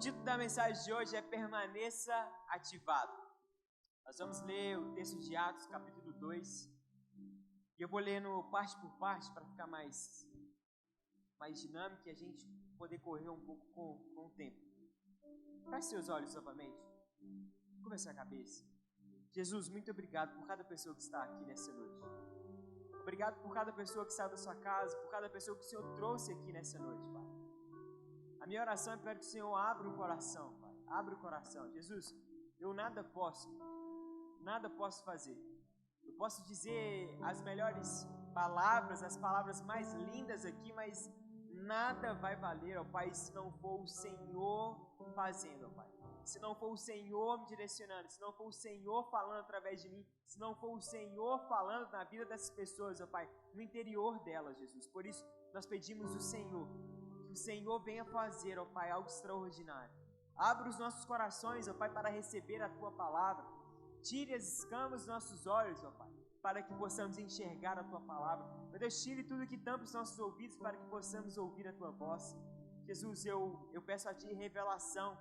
título da mensagem de hoje é Permaneça Ativado. Nós vamos ler o texto de Atos, capítulo 2. E eu vou lendo parte por parte para ficar mais dinâmico e a gente poder correr um pouco com o tempo. Feche seus olhos novamente. Curva a cabeça. Jesus, muito obrigado por cada pessoa que está aqui nessa noite. Obrigado por cada pessoa que saiu da sua casa, por cada pessoa que o Senhor trouxe aqui nessa noite, Pai. A minha oração é para que o Senhor abra o coração, Pai. Abra o coração. Jesus, eu nada posso fazer. Eu posso dizer as melhores palavras, as palavras mais lindas aqui, mas nada vai valer, ó Pai, se não for o Senhor fazendo, ó Pai. Se não for o Senhor me direcionando, se não for o Senhor falando através de mim, se não for o Senhor falando na vida dessas pessoas, ó Pai, no interior delas, Jesus. Por isso, nós pedimos o Senhor, que o Senhor venha fazer, ó Pai, algo extraordinário. Abra os nossos corações, ó Pai, para receber a Tua palavra. Tire as escamas dos nossos olhos, ó Pai, para que possamos enxergar a Tua palavra. Meu Deus, tire tudo que tampa os nossos ouvidos para que possamos ouvir a Tua voz. Jesus, eu peço a Ti revelação,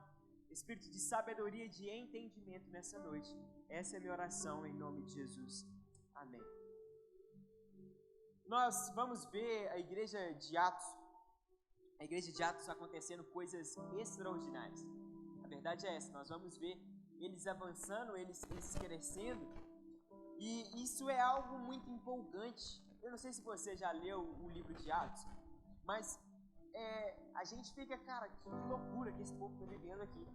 espírito de sabedoria e de entendimento nessa noite. Essa é a minha oração em nome de Jesus. Amém. Nós vamos ver a igreja de Atos acontecendo coisas extraordinárias. A verdade é essa, nós vamos ver eles avançando, eles crescendo, e isso é algo muito empolgante. Eu não sei se você já leu o livro de Atos, mas a gente fica, cara, que loucura que esse povo está vivendo aqui.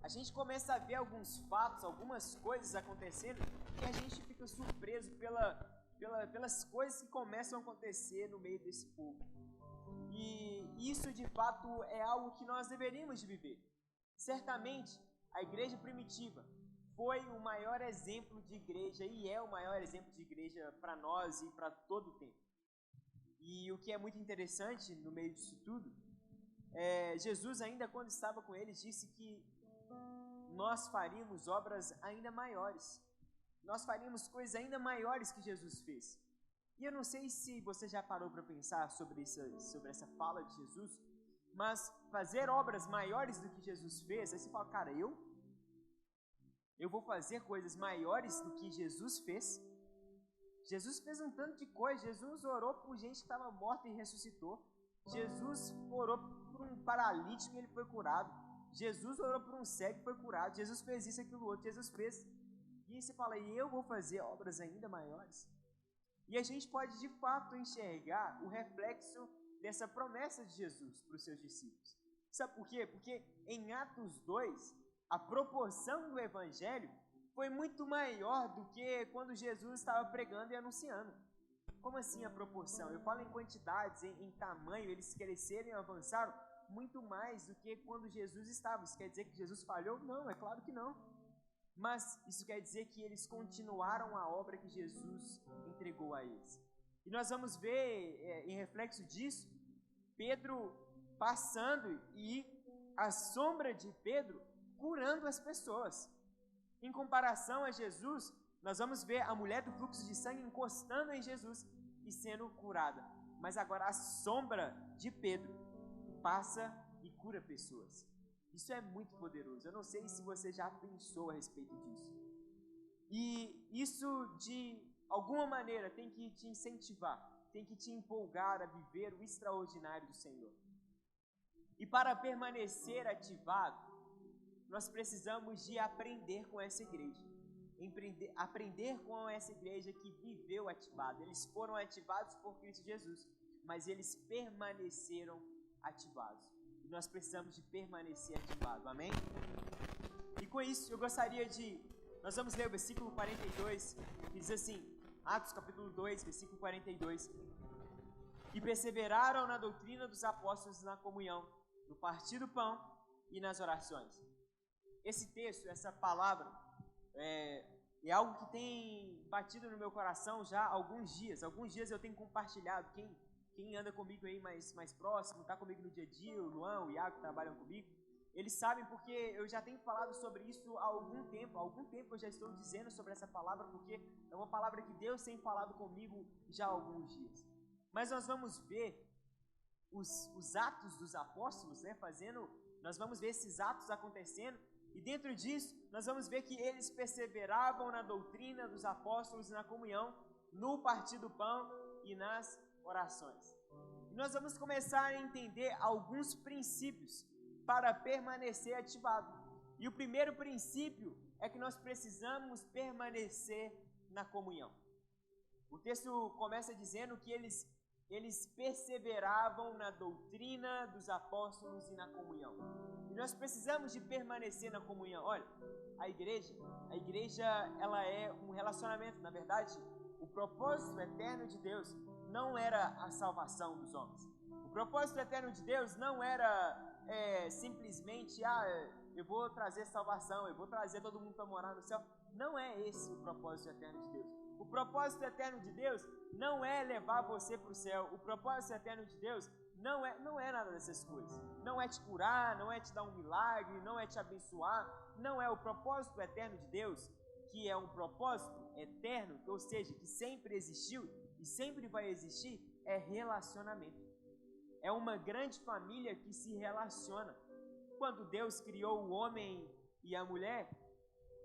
A gente começa a ver alguns fatos, algumas coisas acontecendo, e a gente fica surpreso pelas coisas que começam a acontecer no meio desse povo. E isso, de fato, é algo que nós deveríamos de viver. Certamente, a igreja primitiva foi o maior exemplo de igreja e é o maior exemplo de igreja para nós e para todo o tempo. E o que é muito interessante no meio disso tudo, Jesus, ainda quando estava com eles, disse que nós faríamos obras ainda maiores. Nós faríamos coisas ainda maiores que Jesus fez. E eu não sei se você já parou para pensar sobre essa fala de Jesus, mas fazer obras maiores do que Jesus fez, aí você fala, cara, eu vou fazer coisas maiores do que Jesus fez? Jesus fez um tanto de coisa. Jesus orou por gente que estava morta e ressuscitou. Jesus orou por um paralítico e ele foi curado. Jesus orou por um cego e foi curado. Jesus fez isso, aquilo, outro. Jesus fez. E aí você fala, e eu vou fazer obras ainda maiores? E a gente pode de fato enxergar o reflexo dessa promessa de Jesus para os seus discípulos. Sabe por quê? Porque em Atos 2, a proporção do evangelho foi muito maior do que quando Jesus estava pregando e anunciando. Como assim a proporção? Eu falo em quantidades, em tamanho, eles cresceram e avançaram muito mais do que quando Jesus estava. Isso quer dizer que Jesus falhou? Não, é claro que não. Mas isso quer dizer que eles continuaram a obra que Jesus entregou a eles. E nós vamos ver, em reflexo disso, Pedro passando e a sombra de Pedro curando as pessoas. Em comparação a Jesus, nós vamos ver a mulher do fluxo de sangue encostando em Jesus e sendo curada. Mas agora a sombra de Pedro passa e cura pessoas. Isso é muito poderoso. Eu não sei se você já pensou a respeito disso. E isso, de alguma maneira, tem que te incentivar, tem que te empolgar a viver o extraordinário do Senhor. E para permanecer ativado, nós precisamos de aprender com essa igreja. Aprender com essa igreja que viveu ativado. Eles foram ativados por Cristo Jesus, mas eles permaneceram ativados. E nós precisamos de permanecer ativado, amém? E com isso, eu gostaria nós vamos ler o versículo 42, que diz assim, Atos capítulo 2, versículo 42. E perseveraram na doutrina dos apóstolos, na comunhão, no partir do pão e nas orações. Esse texto, essa palavra, é algo que tem batido no meu coração já há alguns dias. Alguns dias eu tenho compartilhado. Quem anda comigo aí mais próximo, está comigo no dia a dia, o Luan, o Iago, que trabalham comigo, eles sabem porque eu já tenho falado sobre isso há algum tempo. Há algum tempo eu já estou dizendo sobre essa palavra, porque é uma palavra que Deus tem falado comigo já há alguns dias. Mas nós vamos ver os atos dos apóstolos, fazendo Nós vamos ver esses atos acontecendo e dentro disso nós vamos ver que eles perseveravam na doutrina dos apóstolos, na comunhão, no partir do pão e nas orações. E nós vamos começar a entender alguns princípios para permanecer ativado. E o primeiro princípio é que nós precisamos permanecer na comunhão. O texto começa dizendo que eles perseveravam na doutrina dos apóstolos e na comunhão. E nós precisamos de permanecer na comunhão. Olha, a igreja ela é um relacionamento. Na verdade, o propósito eterno de Deus não era a salvação dos homens. O propósito eterno de Deus não era simplesmente, eu vou trazer salvação, eu vou trazer todo mundo para morar no céu. Não é esse o propósito eterno de Deus. O propósito eterno de Deus não é levar você para o céu. O propósito eterno de Deus não é nada dessas coisas. Não é te curar, não é te dar um milagre, não é te abençoar. Não é o propósito eterno de Deus, que é um propósito eterno, ou seja, que sempre existiu e sempre vai existir, é relacionamento. É uma grande família que se relaciona. Quando Deus criou o homem e a mulher,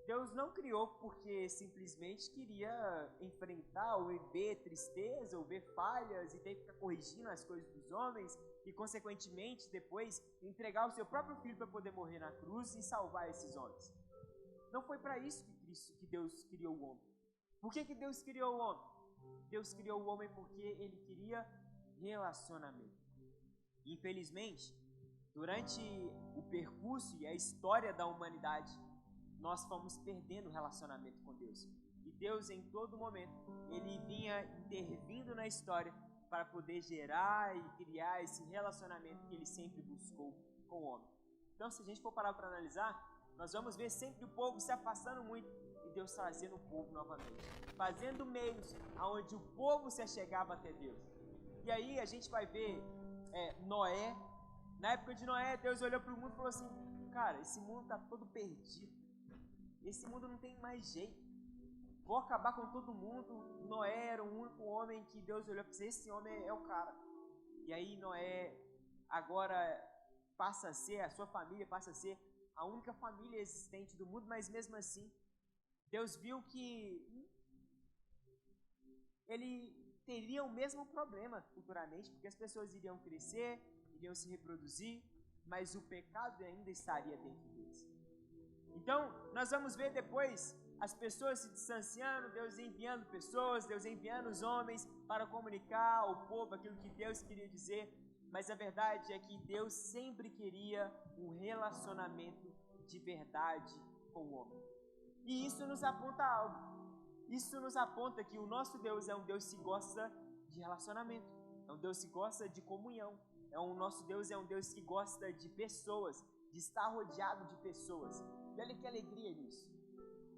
Deus não criou porque simplesmente queria enfrentar ou ver tristeza ou ver falhas e ter que ficar corrigindo as coisas dos homens e, consequentemente, depois entregar o seu próprio filho para poder morrer na cruz e salvar esses homens. Não foi para isso que Deus criou o homem. Por que Deus criou o homem? Deus criou o homem porque Ele queria relacionamento. Infelizmente, durante o percurso e a história da humanidade, nós fomos perdendo o relacionamento com Deus. E Deus, em todo momento, Ele vinha intervindo na história para poder gerar e criar esse relacionamento que Ele sempre buscou com o homem. Então, se a gente for parar para analisar, nós vamos ver sempre o povo se afastando muito e Deus trazendo o povo novamente, fazendo meios aonde o povo se achegava até Deus. E aí a gente vai ver Noé. Na época de Noé, Deus olhou para o mundo e falou assim: cara, esse mundo está todo perdido. Esse mundo não tem mais jeito. Vou acabar com todo mundo. Noé era o único homem que Deus olhou para dizer: esse homem é o cara. E aí Noé agora passa a ser, a sua família passa a ser a única família existente do mundo, mas mesmo assim, Deus viu que ele teria o mesmo problema futuramente, porque as pessoas iriam crescer, iriam se reproduzir, mas o pecado ainda estaria dentro deles. Então, nós vamos ver depois as pessoas se distanciando, Deus enviando pessoas, Deus enviando os homens para comunicar ao povo aquilo que Deus queria dizer, mas a verdade é que Deus sempre queria um relacionamento de verdade com o homem. E isso nos aponta algo. Isso nos aponta que o nosso Deus é um Deus que gosta de relacionamento, é um Deus que gosta de comunhão, nosso Deus é um Deus que gosta de pessoas, de estar rodeado de pessoas. E olha que alegria nisso.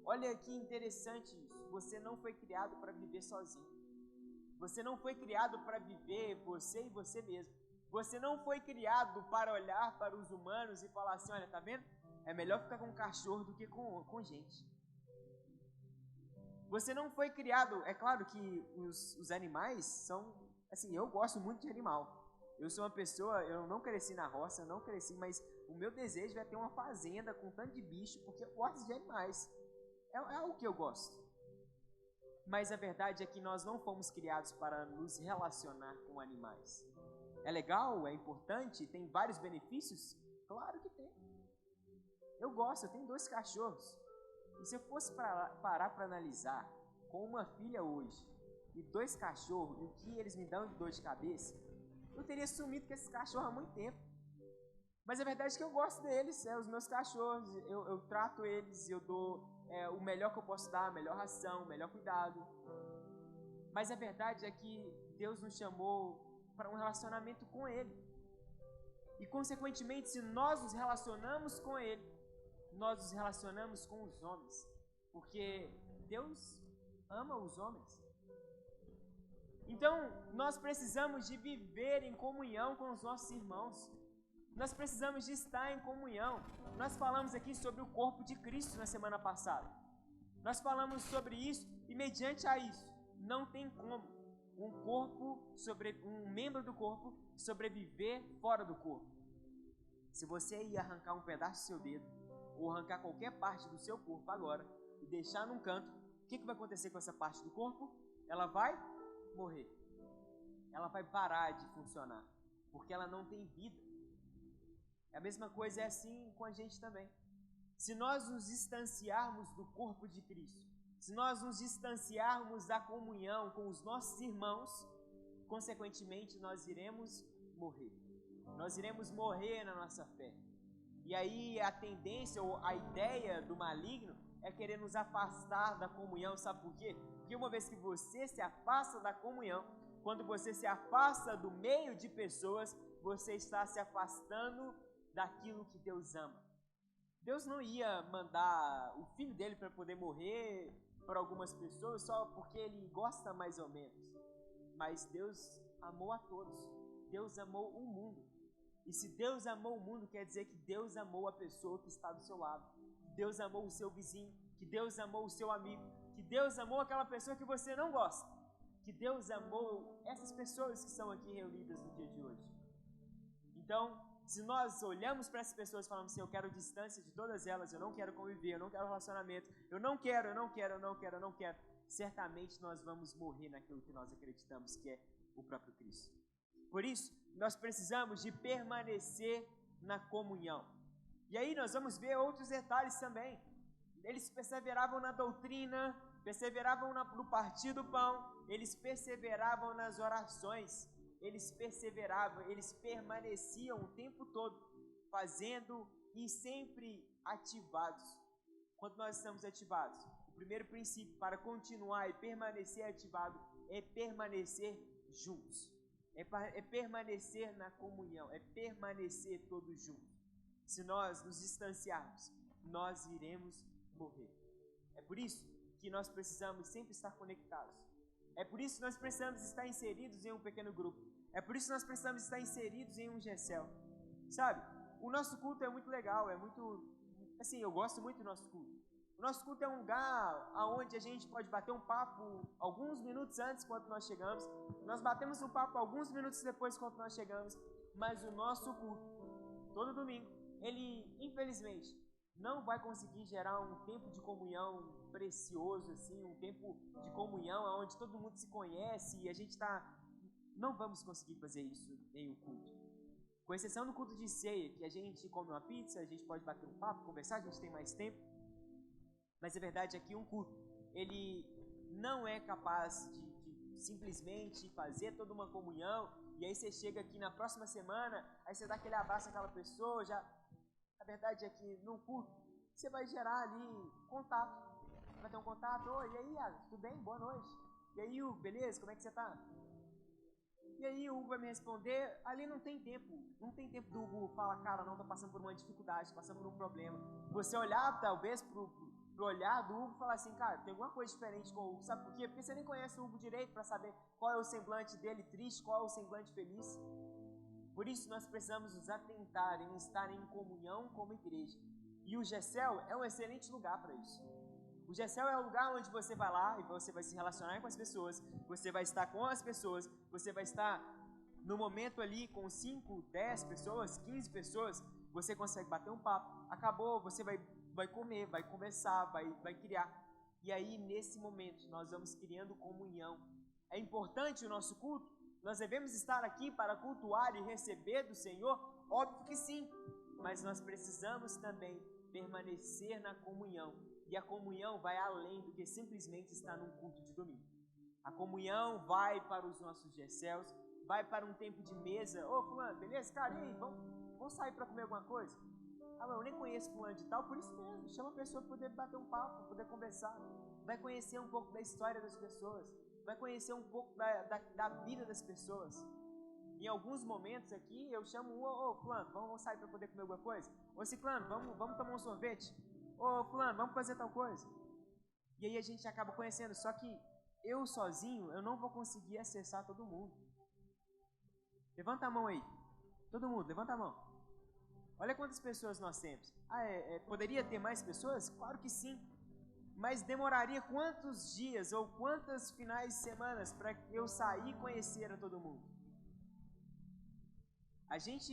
Olha que interessante isso. Você não foi criado para viver sozinho. Você não foi criado para viver você e você mesmo. Você não foi criado para olhar para os humanos e falar assim: olha, tá vendo? É melhor ficar com um cachorro do que com gente. Você não foi criado... É claro que os animais são... Assim, eu gosto muito de animal. Eu sou uma pessoa... Eu não cresci na roça, não cresci, mas o meu desejo é ter uma fazenda com tanto de bicho, porque eu gosto de animais. É algo que eu gosto. Mas a verdade é que nós não fomos criados para nos relacionar com animais. É legal, é importante, tem vários benefícios? Claro que tem. Eu gosto, eu tenho 2 cachorros. E se eu fosse parar para analisar com uma filha hoje e 2 cachorros, e o que eles me dão de dor de cabeça, eu teria sumido com esses cachorros há muito tempo. Mas a verdade é que eu gosto deles, os meus cachorros, eu trato eles, eu dou o melhor que eu posso dar, a melhor ração, o melhor cuidado. Mas a verdade é que Deus nos chamou para um relacionamento com Ele. E consequentemente, se nós nos relacionamos com Ele, nós nos relacionamos com os homens, porque Deus ama os homens. Então, nós precisamos de viver em comunhão com os nossos irmãos. Nós precisamos de estar em comunhão. Nós falamos aqui sobre o corpo de Cristo na semana passada. Nós falamos sobre isso e mediante a isso, não tem como um membro do corpo sobreviver fora do corpo. Se você ia arrancar um pedaço do seu dedo, ou arrancar qualquer parte do seu corpo agora, e deixar num canto, o que vai acontecer com essa parte do corpo? Ela vai morrer. Ela vai parar de funcionar, porque ela não tem vida. A mesma coisa é assim com a gente também. Se nós nos distanciarmos do corpo de Cristo, se nós nos distanciarmos da comunhão com os nossos irmãos, consequentemente nós iremos morrer. Nós iremos morrer na nossa fé. E aí a tendência ou a ideia do maligno é querer nos afastar da comunhão. Sabe por quê? Porque uma vez que você se afasta da comunhão, quando você se afasta do meio de pessoas, você está se afastando daquilo que Deus ama. Deus não ia mandar o filho dele para poder morrer por algumas pessoas só porque ele gosta mais ou menos. Mas Deus amou a todos. Deus amou o mundo. E se Deus amou o mundo, quer dizer que Deus amou a pessoa que está do seu lado. Deus amou o seu vizinho, que Deus amou o seu amigo, que Deus amou aquela pessoa que você não gosta, que Deus amou essas pessoas que estão aqui reunidas no dia de hoje. Então, se nós olhamos para essas pessoas e falamos assim, eu quero distância de todas elas, eu não quero conviver, eu não quero relacionamento, eu não quero, certamente nós vamos morrer naquilo que nós acreditamos que é o próprio Cristo. Por isso, nós precisamos de permanecer na comunhão. E aí nós vamos ver outros detalhes também. Eles perseveravam na doutrina, perseveravam no partir do pão, eles perseveravam nas orações, eles permaneciam o tempo todo, fazendo e sempre ativados. Quando nós estamos ativados, o primeiro princípio para continuar e permanecer ativado é permanecer juntos. É permanecer na comunhão, é permanecer todos juntos. Se nós nos distanciarmos, nós iremos morrer. É por isso que nós precisamos sempre estar conectados. É por isso que nós precisamos estar inseridos em um pequeno grupo. É por isso que nós precisamos estar inseridos em um GECEL. Sabe, o nosso culto é muito legal, assim, eu gosto muito do nosso culto. O nosso culto é um lugar onde a gente pode bater um papo alguns minutos antes quando nós chegamos. Nós batemos um papo alguns minutos depois quando nós chegamos. Mas o nosso culto, todo domingo, ele, infelizmente, não vai conseguir gerar um tempo de comunhão precioso, assim, um tempo de comunhão onde todo mundo se conhece e a gente não vamos conseguir fazer isso em um culto. Com exceção do culto de ceia, que a gente come uma pizza, a gente pode bater um papo, conversar, a gente tem mais tempo. Mas a verdade é que um culto, ele não é capaz de simplesmente fazer toda uma comunhão, e aí você chega aqui na próxima semana, aí você dá aquele abraço àquela pessoa, a verdade é que no culto, você vai gerar ali contato. Vai ter um contato, oi, e aí, Alex, tudo bem? Boa noite. E aí, Hugo, beleza? Como é que você tá? E aí o Hugo vai me responder, ali não tem tempo do Hugo falar, cara, não, tô passando por uma dificuldade, tô passando por um problema. Você olhar, talvez, pro olhar do Hugo e falar assim, cara, tem alguma coisa diferente com o Hugo, sabe por quê? Porque você nem conhece o Hugo direito para saber qual é o semblante dele triste, qual é o semblante feliz. Por isso nós precisamos nos atentar em estar em comunhão como igreja. E o GECEL é um excelente lugar para isso. O GECEL é o lugar onde você vai lá e você vai se relacionar com as pessoas, você vai estar com as pessoas, você vai estar no momento ali com 5, 10 pessoas, 15 pessoas, você consegue bater um papo, acabou, você vai comer, vai conversar, vai criar. E aí, nesse momento, nós vamos criando comunhão. É importante o nosso culto? Nós devemos estar aqui para cultuar e receber do Senhor? Óbvio que sim, mas nós precisamos também permanecer na comunhão. E a comunhão vai além do que simplesmente estar num culto de domingo. A comunhão vai para os nossos GECELs, vai para um tempo de mesa. Ô, fulano, beleza? Cara, e aí, vamos sair para comer alguma coisa? Ah, eu nem conheço fulano de tal, por isso mesmo, chama a pessoa para poder bater um papo, para poder conversar. Vai conhecer um pouco da história das pessoas, vai conhecer um pouco da vida das pessoas. Em alguns momentos aqui, eu chamo ô fulano, vamos sair para poder comer alguma coisa? Ô ciclano, vamos tomar um sorvete? Ô fulano, vamos fazer tal coisa? E aí a gente acaba conhecendo, só que eu sozinho, eu não vou conseguir acessar todo mundo. Levanta a mão aí, todo mundo, levanta a mão. Olha quantas pessoas nós temos. Poderia ter mais pessoas? Claro que sim. Mas demoraria quantos dias ou quantos finais de semana para eu sair e conhecer a todo mundo? A gente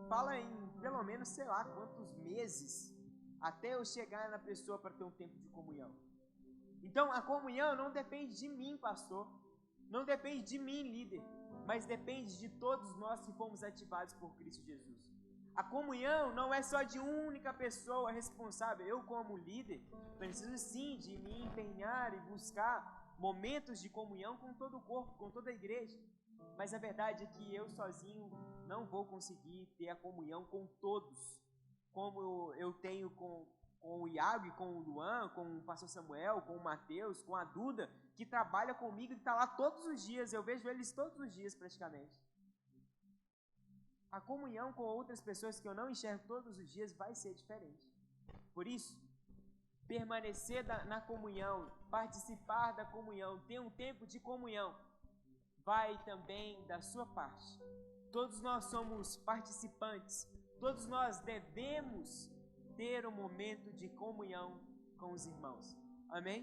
fala em pelo menos, sei lá, quantos meses até eu chegar na pessoa para ter um tempo de comunhão. Então, a comunhão não depende de mim, pastor, não depende de mim, líder, mas depende de todos nós que fomos ativados por Cristo Jesus. A comunhão não é só de única pessoa responsável. Eu, como líder, preciso sim de me empenhar e buscar momentos de comunhão com todo o corpo, com toda a igreja. Mas a verdade é que eu sozinho não vou conseguir ter a comunhão com todos, como eu tenho com o Iago e com o Luan, com o pastor Samuel, com o Mateus, com a Duda, que trabalha comigo e está lá todos os dias. Eu vejo eles todos os dias praticamente. A comunhão com outras pessoas que eu não enxergo todos os dias vai ser diferente. Por isso, permanecer na comunhão, participar da comunhão, ter um tempo de comunhão, vai também da sua parte. Todos nós somos participantes, todos nós devemos ter um momento de comunhão com os irmãos. Amém?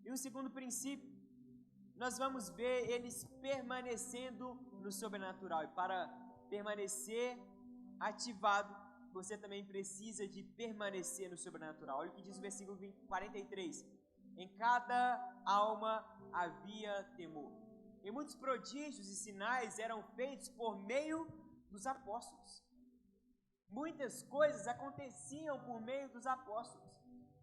E o segundo princípio, nós vamos ver eles permanecendo no sobrenatural. E para permanecer ativado, você também precisa de permanecer no sobrenatural. Olha o que diz o versículo 43. Em cada alma havia temor. E muitos prodígios e sinais eram feitos por meio dos apóstolos. Muitas coisas aconteciam por meio dos apóstolos.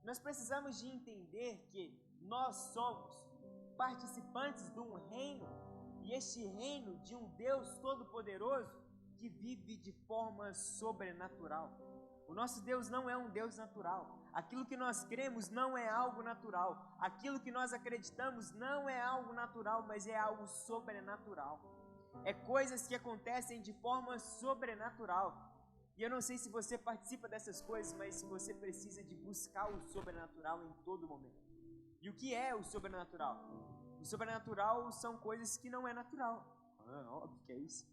Nós precisamos de entender que nós somos participantes de um reino, e este reino de um Deus todo-poderoso que vive de forma sobrenatural. O nosso Deus não é um Deus natural. Aquilo que nós cremos não é algo natural. Aquilo que nós acreditamos não é algo natural, mas é algo sobrenatural. É coisas que acontecem de forma sobrenatural. E eu não sei se você participa dessas coisas, mas você precisa de buscar o sobrenatural em todo momento. E o que é o sobrenatural? O sobrenatural são coisas que não é natural. Óbvio que é isso.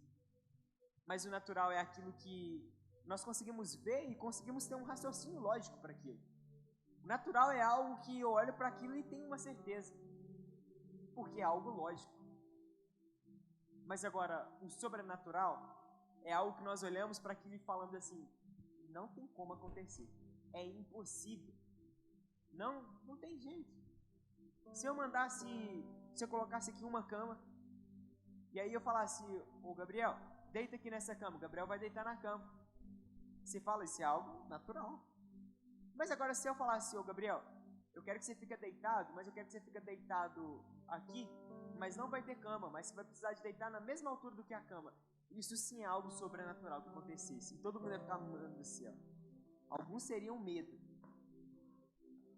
Mas o natural é aquilo que nós conseguimos ver e conseguimos ter um raciocínio lógico para aquilo. O natural é algo que eu olho para aquilo e tenho uma certeza, porque é algo lógico. Mas agora, o sobrenatural é algo que nós olhamos para aquilo e falamos assim, não tem como acontecer, é impossível, não tem jeito. Se eu colocasse aqui uma cama, e aí eu falasse, ô Gabriel, deita aqui nessa cama, o Gabriel vai deitar na cama. Você fala, isso é algo natural. Mas agora se eu falasse, ô Gabriel, eu quero que você fique deitado, mas eu quero que você fique deitado aqui, mas não vai ter cama, mas você vai precisar de deitar na mesma altura do que a cama. Isso sim é algo sobrenatural que acontecesse. E todo mundo ia ficar, mano do céu. Alguns teriam medo.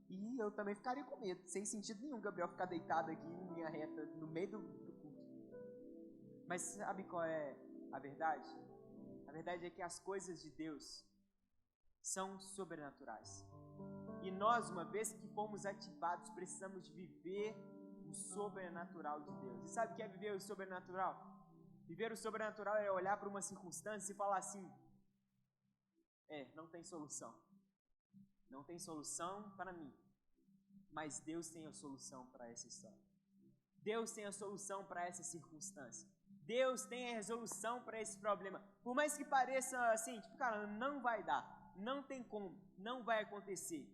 E eu também ficaria com medo, sem sentido nenhum, Gabriel ficar deitado aqui em linha reta, no meio do culto. Mas sabe qual é a verdade? A verdade é que as coisas de Deus são sobrenaturais. E nós, uma vez que fomos ativados, precisamos de viver o sobrenatural de Deus. E sabe o que é viver o sobrenatural? Viver o sobrenatural é olhar para uma circunstância e falar assim, não tem solução. Não tem solução para mim, mas Deus tem a solução para essa história. Deus tem a solução para essa circunstância. Deus tem a resolução para esse problema. Por mais que pareça assim, tipo, cara, não vai dar, não tem como, não vai acontecer.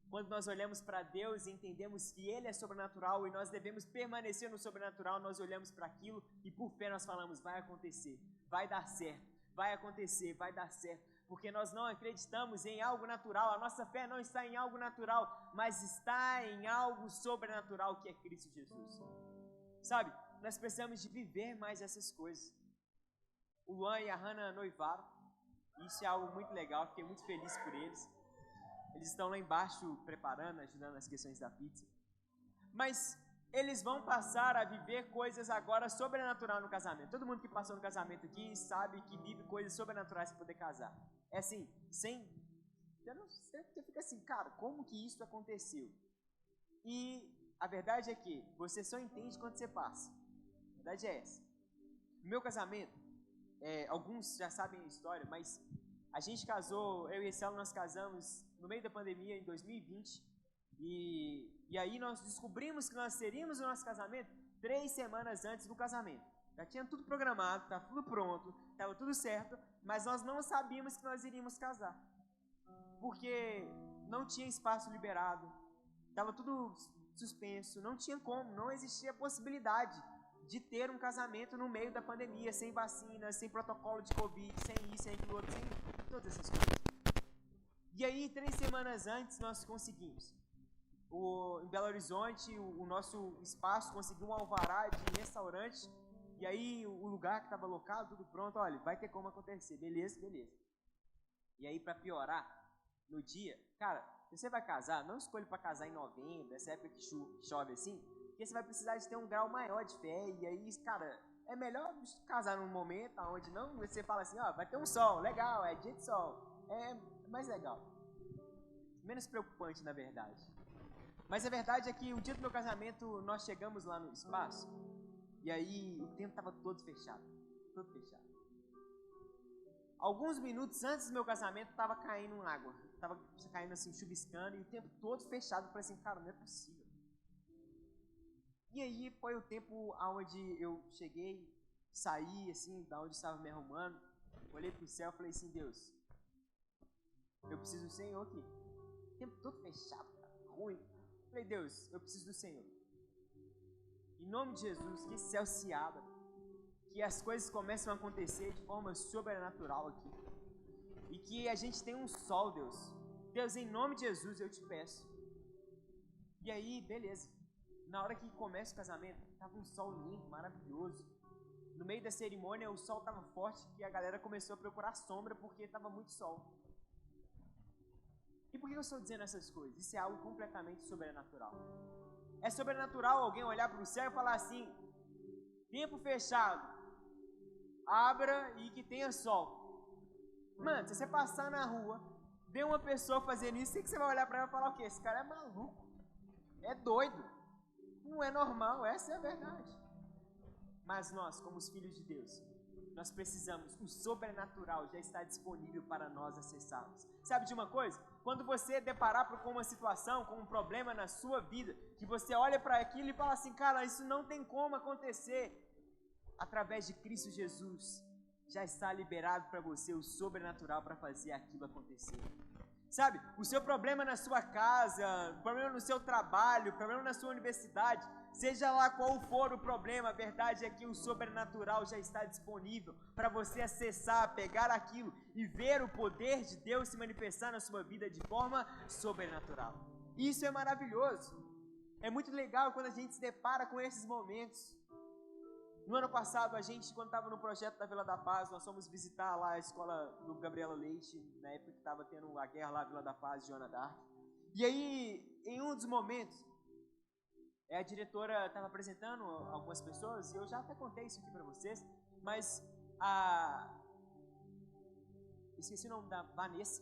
Quando nós olhamos para Deus e entendemos que Ele é sobrenatural e nós devemos permanecer no sobrenatural, nós olhamos para aquilo e por fé nós falamos, vai acontecer, vai dar certo, vai acontecer, vai dar certo. Porque nós não acreditamos em algo natural, a nossa fé não está em algo natural, mas está em algo sobrenatural que é Cristo Jesus. Sabe, nós precisamos de viver mais essas coisas. O Luan e a Hannah noivaram, isso é algo muito legal, fiquei muito feliz por eles. Eles estão lá embaixo preparando, ajudando nas questões da pizza. Mas eles vão passar a viver coisas agora sobrenaturais no casamento. Todo mundo que passou no casamento aqui sabe que vive coisas sobrenaturais para poder casar. É assim, você fica assim, cara, como que isso aconteceu? E a verdade é que você só entende quando você passa. A verdade é essa. No meu casamento, alguns já sabem a história, mas a gente casou, eu e Marcelo, nós casamos no meio da pandemia em 2020. E aí nós descobrimos que nós teríamos o nosso casamento 3 semanas antes do casamento. Já tinha tudo programado, estava tudo pronto, estava tudo certo, mas nós não sabíamos que nós iríamos casar. Porque não tinha espaço liberado, estava tudo suspenso, não tinha como, não existia possibilidade de ter um casamento no meio da pandemia, sem vacina, sem protocolo de Covid, sem isso, sem aquilo outro, sem todas essas coisas. E aí, 3 semanas antes, nós conseguimos. Em Belo Horizonte, o nosso espaço conseguiu um alvará de restaurante, e aí o lugar que estava locado, tudo pronto, olha, vai ter como acontecer, beleza, beleza. E aí, para piorar, no dia, cara, se você vai casar, não escolha para casar em novembro, essa época que chove assim, porque você vai precisar de ter um grau maior de fé, e aí, cara, é melhor casar num momento onde não, você fala assim, ó, vai ter um sol, legal, é dia de sol, é mais legal. Menos preocupante, na verdade. Mas a verdade é que o dia do meu casamento, nós chegamos lá no espaço, e aí o tempo estava todo fechado, todo fechado. Alguns minutos antes do meu casamento, estava caindo água, estava caindo assim, chuviscando, e o tempo todo fechado. Eu falei assim, cara, não é possível. E aí foi o tempo onde eu cheguei, saí assim, da onde estava me arrumando, olhei para o céu e falei assim, Deus, eu preciso do Senhor aqui. O tempo todo fechado, cara, ruim. Falei, Deus, eu preciso do Senhor. Em nome de Jesus, que esse céu se abra, que as coisas começam a acontecer de forma sobrenatural aqui. E que a gente tenha um sol, Deus. Deus, em nome de Jesus, eu te peço. E aí, beleza. Na hora que começa o casamento, tava um sol lindo, maravilhoso. No meio da cerimônia, o sol tava forte e a galera começou a procurar sombra porque tava muito sol. E por que eu estou dizendo essas coisas? Isso é algo completamente sobrenatural. É sobrenatural alguém olhar para o céu e falar assim, tempo fechado, abra e que tenha sol. Mano, se você passar na rua, ver uma pessoa fazendo isso, o que você vai olhar para ela e falar o quê? Esse cara é maluco, é doido, não é normal, essa é a verdade. Mas nós, como os filhos de Deus, nós precisamos, o sobrenatural já está disponível para nós acessarmos. Sabe de uma coisa? Quando você deparar com uma situação, com um problema na sua vida, que você olha para aquilo e fala assim, cara, isso não tem como acontecer, através de Cristo Jesus, já está liberado para você o sobrenatural para fazer aquilo acontecer. Sabe, o seu problema na sua casa, o problema no seu trabalho, o problema na sua universidade, seja lá qual for o problema, a verdade é que o sobrenatural já está disponível para você acessar, pegar aquilo e ver o poder de Deus se manifestar na sua vida de forma sobrenatural. Isso é maravilhoso. É muito legal quando a gente se depara com esses momentos. No ano passado, a gente, quando estava no projeto da Vila da Paz, nós fomos visitar lá a escola do Gabriela Leite, na época que estava tendo a guerra lá, Vila da Paz, de Joana d'Arc. E aí, em um dos momentos, a diretora estava apresentando algumas pessoas, e eu já até contei isso aqui para vocês, mas esqueci o nome da Vanessa.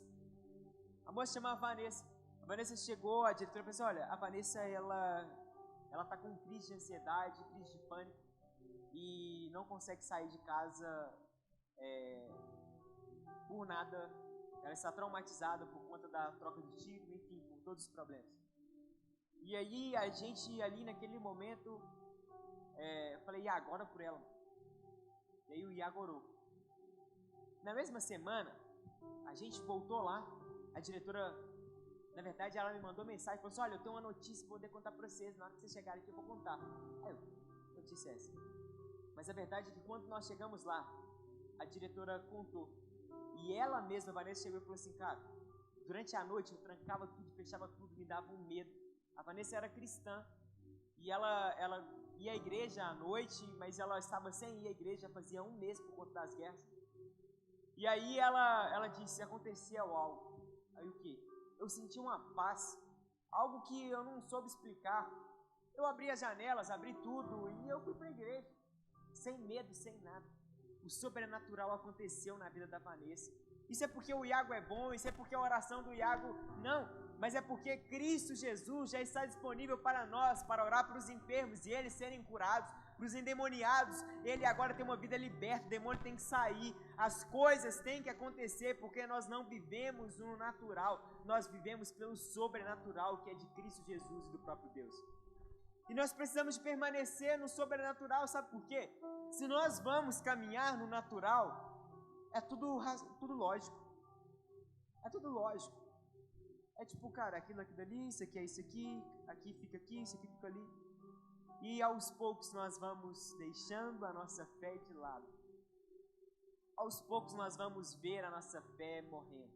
A moça chamava Vanessa. A Vanessa chegou, a diretora pensou, olha, a Vanessa, ela está com crise de ansiedade, crise de pânico, e não consegue sair de casa por nada. Ela está traumatizada por conta da troca de tiro, enfim, por todos os problemas. E aí a gente ali naquele momento, eu falei, Iago, ora por ela. E aí o Iago orou. Na mesma semana, a gente voltou lá, a diretora, na verdade, ela me mandou mensagem, falou assim, olha, eu tenho uma notícia, vou poder contar para vocês, na hora que vocês chegarem aqui eu vou contar. Notícia é essa. Mas a verdade é que quando nós chegamos lá, a diretora contou. E ela mesma, a Vanessa, chegou e falou assim, cara, durante a noite eu trancava tudo, fechava tudo, me dava um medo. A Vanessa era cristã e ela ia à igreja à noite, mas ela estava sem ir à igreja, fazia um mês por conta das guerras. E aí ela disse, acontecia algo. Aí o quê? Eu senti uma paz, algo que eu não soube explicar. Eu abri as janelas, abri tudo e eu fui para a igreja. Sem medo, sem nada. O sobrenatural aconteceu na vida da Vanessa. Isso é porque o Iago é bom, isso é porque a oração do Iago... Não, mas é porque Cristo Jesus já está disponível para nós, para orar para os enfermos e eles serem curados, para os endemoniados, ele agora tem uma vida liberta, o demônio tem que sair, as coisas têm que acontecer, porque nós não vivemos no natural, nós vivemos pelo sobrenatural, que é de Cristo Jesus e do próprio Deus. E nós precisamos de permanecer no sobrenatural, sabe por quê? Se nós vamos caminhar no natural, é tudo lógico. É tudo lógico. É tipo, cara, aquilo ali, isso aqui é isso aqui fica aqui, isso aqui fica ali. E aos poucos nós vamos deixando a nossa fé de lado. Aos poucos nós vamos ver a nossa fé morrendo.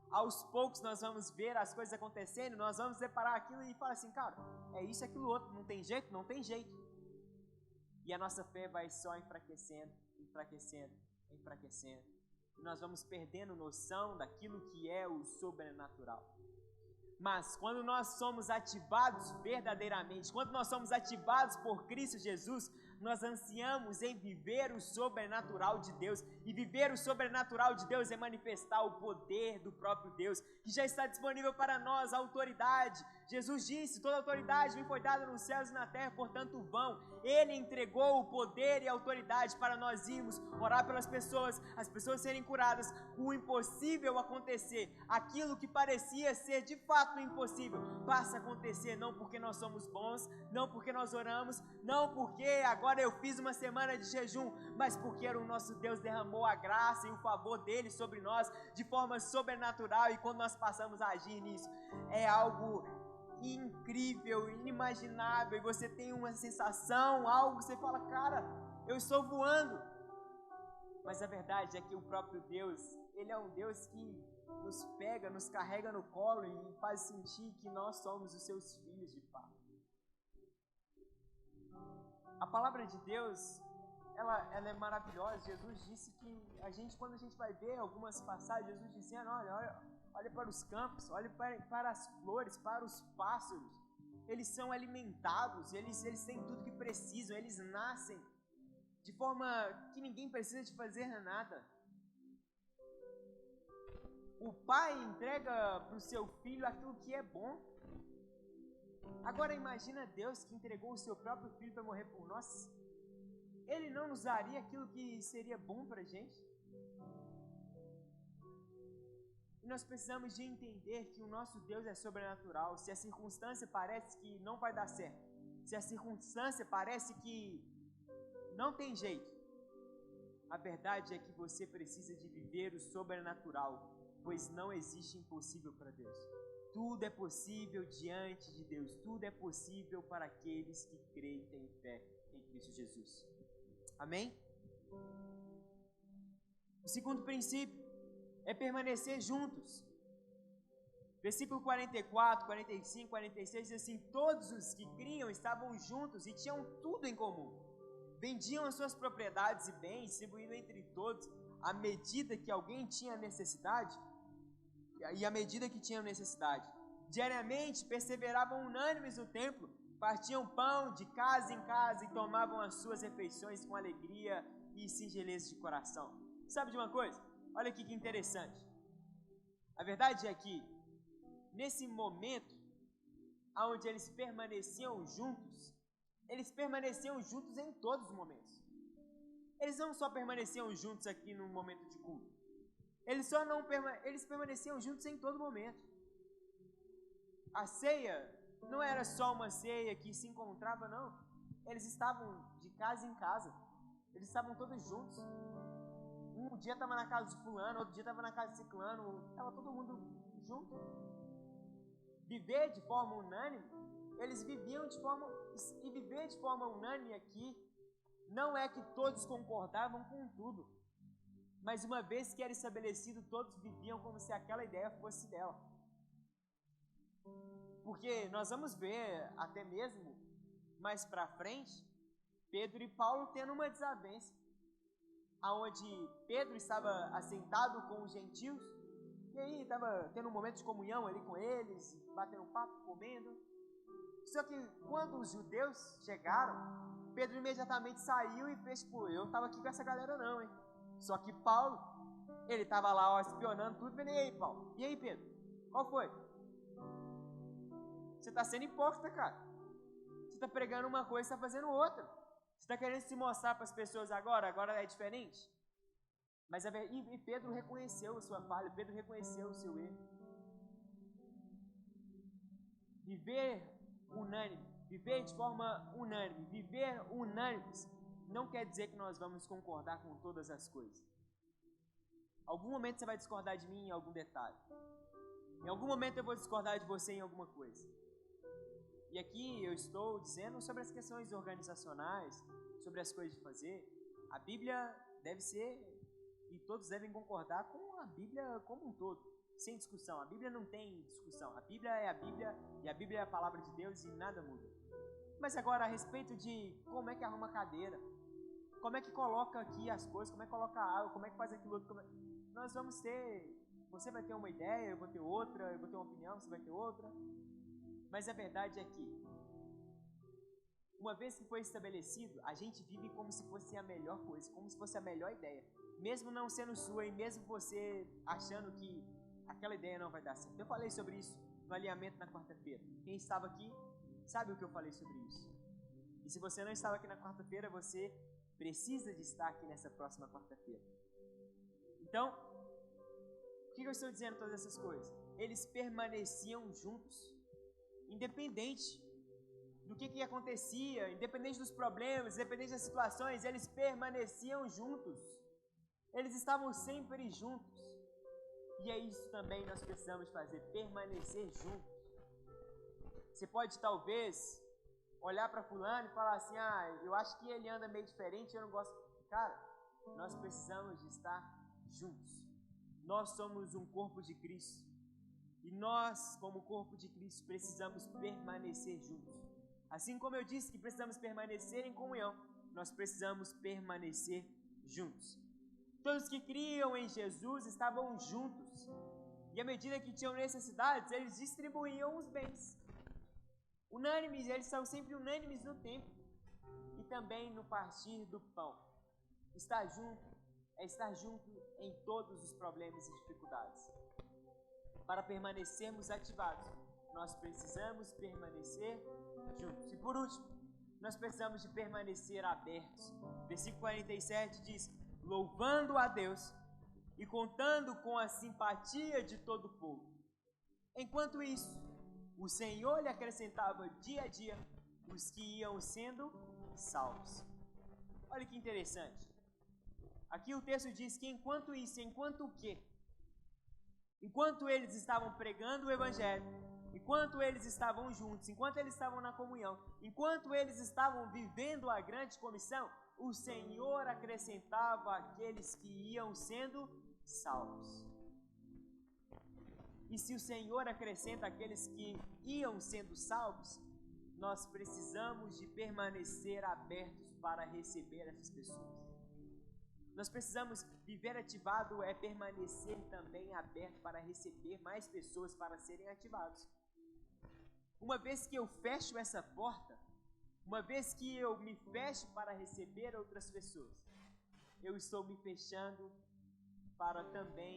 Aos poucos nós vamos ver as coisas acontecendo, nós vamos separar aquilo e falar assim, cara, é isso, é aquilo outro, não tem jeito, não tem jeito. E a nossa fé vai só enfraquecendo, enfraquecendo, enfraquecendo. E nós vamos perdendo noção daquilo que é o sobrenatural. Mas quando nós somos ativados verdadeiramente, quando nós somos ativados por Cristo Jesus, nós ansiamos em viver o sobrenatural de Deus. E viver o sobrenatural de Deus é manifestar o poder do próprio Deus, que já está disponível para nós, a autoridade. Jesus disse, toda autoridade me foi dada nos céus e na terra, portanto vão. Ele entregou o poder e a autoridade para nós irmos orar pelas pessoas, as pessoas serem curadas, o impossível acontecer. Aquilo que parecia ser de fato impossível, passa a acontecer, não porque nós somos bons, não porque nós oramos, não porque agora eu fiz uma semana de jejum, mas porque o nosso Deus derramou a graça e o favor dele sobre nós de forma sobrenatural, e quando nós passamos a agir nisso, é algo incrível, inimaginável, e você tem uma sensação, algo que você fala, cara, eu estou voando. Mas a verdade é que o próprio Deus, ele é um Deus que nos pega, nos carrega no colo e faz sentir que nós somos os seus filhos de fato. A palavra de Deus, ela é maravilhosa. Jesus disse que quando a gente vai ver algumas passagens, Jesus dizendo, olha para os campos, olha para as flores, para os pássaros. Eles são alimentados, eles têm tudo que precisam, eles nascem de forma que ninguém precisa de fazer nada. O pai entrega para o seu filho aquilo que é bom. Agora imagina Deus que entregou o seu próprio filho para morrer por nós. Ele não nos daria aquilo que seria bom para a gente? E nós precisamos de entender que o nosso Deus é sobrenatural. Se a circunstância parece que não vai dar certo, se a circunstância parece que não tem jeito, a verdade é que você precisa de viver o sobrenatural, pois não existe impossível para Deus. Tudo é possível diante de Deus. Tudo é possível para aqueles que creem e têm fé em Cristo Jesus. Amém? O segundo princípio é permanecer juntos. Versículo 44, 45, 46 diz assim, todos os que criam estavam juntos e tinham tudo em comum. Vendiam as suas propriedades e bens, distribuindo entre todos, à medida que alguém tinha necessidade. E à medida que tinham necessidade, diariamente perseveravam unânimes no templo, partiam pão de casa em casa e tomavam as suas refeições com alegria e singeleza de coração. Sabe de uma coisa? Olha aqui que interessante. A verdade é que, nesse momento, onde eles permaneciam juntos em todos os momentos. Eles não só permaneciam juntos aqui no momento de culto. Eles permaneciam juntos em todo momento. A ceia não era só uma ceia que se encontrava, não. Eles estavam de casa em casa. Eles estavam todos juntos. Um dia estava na casa de fulano, outro dia estava na casa de ciclano. Estava todo mundo junto. Viver de forma unânime, eles viviam de forma... E viver de forma unânime aqui, não é que todos concordavam com tudo. Mas uma vez que era estabelecido, todos viviam como se aquela ideia fosse dela. Porque nós vamos ver, até mesmo mais para frente, Pedro e Paulo tendo uma desavença, onde Pedro estava assentado com os gentios, e aí estava tendo um momento de comunhão ali com eles, batendo papo, comendo. Só que quando os judeus chegaram, Pedro imediatamente saiu e fez, eu estava aqui com essa galera não, hein? Só que Paulo, ele estava lá espionando tudo, vendo, e aí Paulo? E aí Pedro? Qual foi? Você está sendo hipócrita, cara. Você está pregando uma coisa e está fazendo outra. Você está querendo se mostrar para as pessoas agora é diferente. Mas e Pedro reconheceu a sua falha, Pedro reconheceu o seu erro. Viver unânime, Viver de forma unânime, viver unânimes, não quer dizer que nós vamos concordar com todas as coisas. Algum momento você vai discordar de mim em algum detalhe. Em algum momento eu vou discordar de você em alguma coisa. E aqui eu estou dizendo sobre as questões organizacionais, sobre as coisas de fazer. A Bíblia deve ser, e todos devem concordar com a Bíblia como um todo, sem discussão. A Bíblia não tem discussão. A Bíblia é a Bíblia, e a Bíblia é a palavra de Deus e nada muda. Mas agora a respeito de como é que arruma a cadeira, como é que coloca aqui as coisas, como é que coloca a água, como é que faz aquilo outro, nós vamos ter, você vai ter uma ideia, eu vou ter outra, eu vou ter uma opinião, você vai ter outra. Mas a verdade é que, uma vez que foi estabelecido, a gente vive como se fosse a melhor coisa, como se fosse a melhor ideia. Mesmo não sendo sua e mesmo você achando que aquela ideia não vai dar certo. Eu falei sobre isso no alinhamento na quarta-feira. Quem estava aqui sabe o que eu falei sobre isso. E se você não estava aqui na quarta-feira, você precisa de estar aqui nessa próxima quarta-feira. Então, o que eu estou dizendo todas essas coisas? Eles permaneciam juntos, independente do que acontecia, independente dos problemas, independente das situações, eles permaneciam juntos. Eles estavam sempre juntos. E é isso também nós precisamos fazer, permanecer juntos. Você pode talvez olhar para fulano e falar assim, eu acho que ele anda meio diferente, eu não gosto. Cara, nós precisamos de estar juntos. Nós somos um corpo de Cristo. E nós, como corpo de Cristo, precisamos permanecer juntos. Assim como eu disse que precisamos permanecer em comunhão, nós precisamos permanecer juntos. Todos que criam em Jesus estavam juntos. E à medida que tinham necessidades, eles distribuíam os bens. Unânimes, eles são sempre unânimes no tempo. E também no partir do pão. Estar junto é estar junto em todos os problemas e dificuldades. Para permanecermos ativados, nós precisamos permanecer juntos. E por último, nós precisamos de permanecer abertos. Versículo 47 diz, louvando a Deus e contando com a simpatia de todo o povo. Enquanto isso, o Senhor lhe acrescentava dia a dia os que iam sendo salvos. Olha que interessante. Aqui o texto diz que enquanto isso, enquanto o quê? Enquanto eles estavam pregando o Evangelho, enquanto eles estavam juntos, enquanto eles estavam na comunhão, enquanto eles estavam vivendo a grande comissão, o Senhor acrescentava aqueles que iam sendo salvos. E se o Senhor acrescenta aqueles que iam sendo salvos, nós precisamos de permanecer abertos para receber essas pessoas. Nós precisamos viver ativado, é permanecer também aberto para receber mais pessoas para serem ativados. Uma vez que eu fecho essa porta, uma vez que eu me fecho para receber outras pessoas, eu estou me fechando para também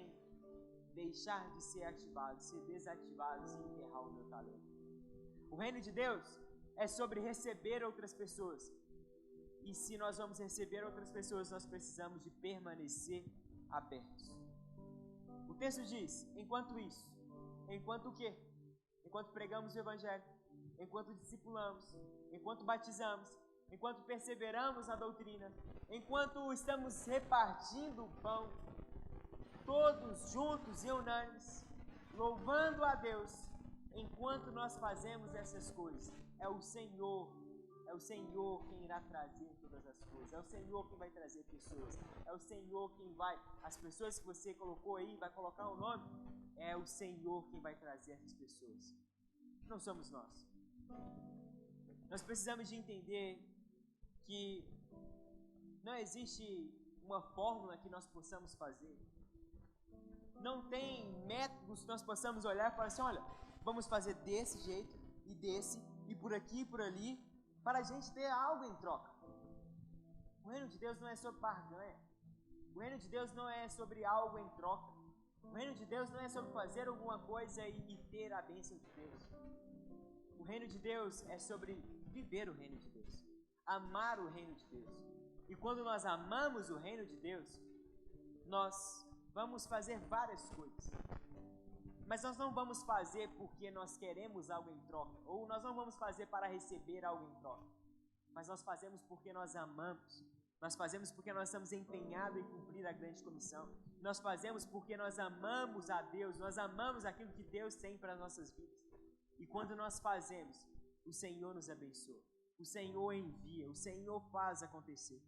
deixar de ser ativado, ser desativado e enterrar o meu talento. O reino de Deus é sobre receber outras pessoas. E se nós vamos receber outras pessoas, nós precisamos de permanecer abertos. O texto diz, enquanto isso, enquanto o quê? Enquanto pregamos o Evangelho, enquanto discipulamos, enquanto batizamos, enquanto perseveramos na doutrina, enquanto estamos repartindo o pão, todos juntos e unânimes, louvando a Deus, enquanto nós fazemos essas coisas, é o Senhor quem irá trazer todas as coisas, é o Senhor quem vai trazer pessoas, é o Senhor quem vai, as pessoas que você colocou aí, vai colocar o nome, é o Senhor quem vai trazer essas pessoas, não somos nós. Nós precisamos de entender que não existe uma fórmula que nós possamos fazer, não tem métodos que nós possamos olhar e falar assim, olha, vamos fazer desse jeito, e desse, e por aqui, e por ali, para a gente ter algo em troca. O reino de Deus não é sobre barganha. O reino de Deus não é sobre algo em troca. O reino de Deus não é sobre fazer alguma coisa e ter a bênção de Deus. O reino de Deus é sobre viver o reino de Deus, amar o reino de Deus. E quando nós amamos o reino de Deus, nós vamos fazer várias coisas. Mas nós não vamos fazer porque nós queremos algo em troca, ou nós não vamos fazer para receber algo em troca, mas nós fazemos porque nós amamos, nós fazemos porque nós estamos empenhados em cumprir a grande comissão, nós fazemos porque nós amamos a Deus, nós amamos aquilo que Deus tem para as nossas vidas. E quando nós fazemos, o Senhor nos abençoa, o Senhor envia, o Senhor faz acontecer.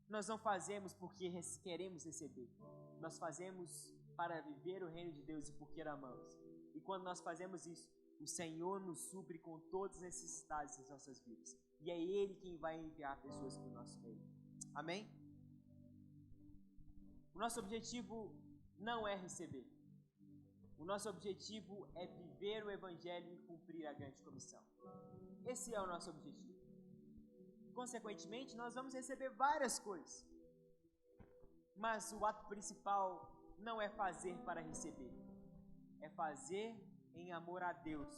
Nós não fazemos porque queremos receber, nós fazemos para viver o reino de Deus e porque amamos. E quando nós fazemos isso, o Senhor nos supre com todas as necessidades das nossas vidas. E é Ele quem vai enviar pessoas para o nosso meio. Amém? O nosso objetivo não é receber. O nosso objetivo é viver o Evangelho e cumprir a grande comissão. Esse é o nosso objetivo. Consequentemente, nós vamos receber várias coisas. Mas o ato principal não é fazer para receber, é fazer em amor a Deus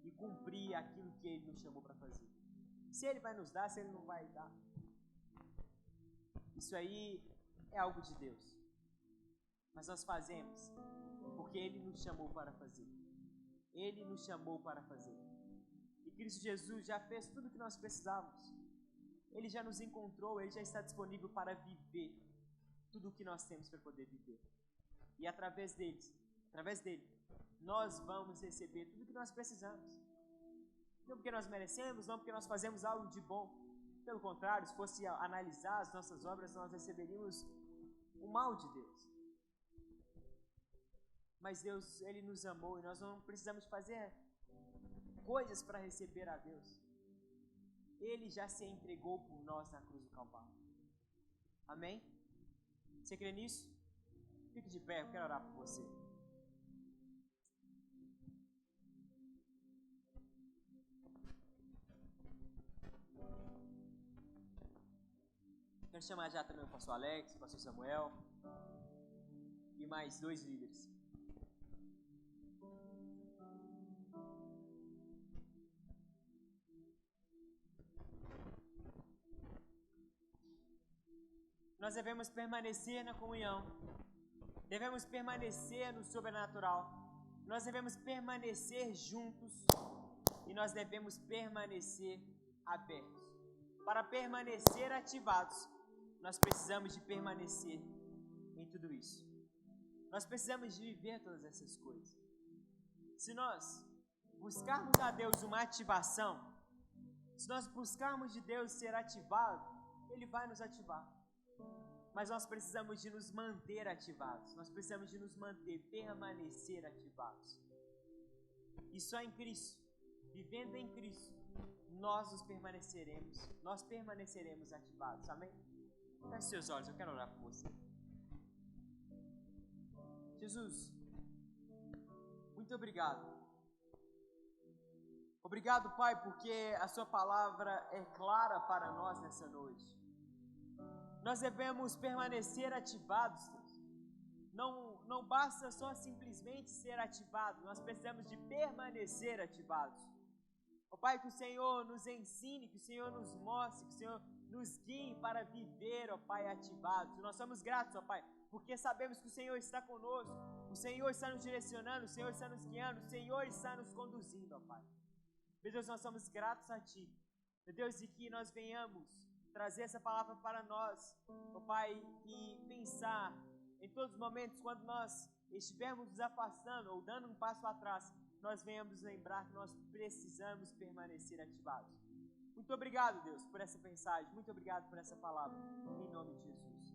e cumprir aquilo que Ele nos chamou para fazer. Se Ele vai nos dar, se Ele não vai dar, isso aí é algo de Deus. Mas nós fazemos porque Ele nos chamou para fazer. Ele nos chamou para fazer. E Cristo Jesus já fez tudo o que nós precisávamos. Ele já nos encontrou, Ele já está disponível para viver tudo o que nós temos para poder viver. E através dele, nós vamos receber tudo o que nós precisamos. Não porque nós merecemos, não porque nós fazemos algo de bom. Pelo contrário, se fosse analisar as nossas obras, nós receberíamos o mal de Deus. Mas Deus, Ele nos amou e nós não precisamos fazer coisas para receber a Deus. Ele já se entregou por nós na cruz do Calvário. Amém? Você crê nisso? Fique de pé, eu quero orar por você. Quero chamar já também o pastor Alex, o pastor Samuel e mais 2 líderes. Nós devemos permanecer na comunhão, devemos permanecer no sobrenatural, nós devemos permanecer juntos e nós devemos permanecer abertos. Para permanecer ativados, nós precisamos de permanecer em tudo isso. Nós precisamos de viver todas essas coisas. Se nós buscarmos a Deus uma ativação, se nós buscarmos de Deus ser ativado, Ele vai nos ativar. Mas nós precisamos de nos manter ativados. Nós precisamos de nos manter, permanecer ativados. E só em Cristo, vivendo em Cristo, nós permaneceremos ativados. Amém? Feche seus olhos, eu quero orar por você. Jesus, muito obrigado. Obrigado, Pai, porque a Sua palavra é clara para nós nessa noite. Nós devemos permanecer ativados, Deus. Não basta só simplesmente ser ativado, nós precisamos de permanecer ativados. Ó Pai, que o Senhor nos ensine, que o Senhor nos mostre, que o Senhor nos guie para viver, ó Pai, ativados. Nós somos gratos, ó Pai, porque sabemos que o Senhor está conosco, o Senhor está nos direcionando, o Senhor está nos guiando, o Senhor está nos conduzindo, ó Pai. Meu Deus, nós somos gratos a Ti. Meu Deus, e que nós venhamos trazer essa palavra para nós, ó Pai, e pensar em todos os momentos quando nós estivermos nos afastando ou dando um passo atrás, nós venhamos lembrar que nós precisamos permanecer ativados. Muito obrigado, Deus, por essa mensagem, muito obrigado por essa palavra, em nome de Jesus.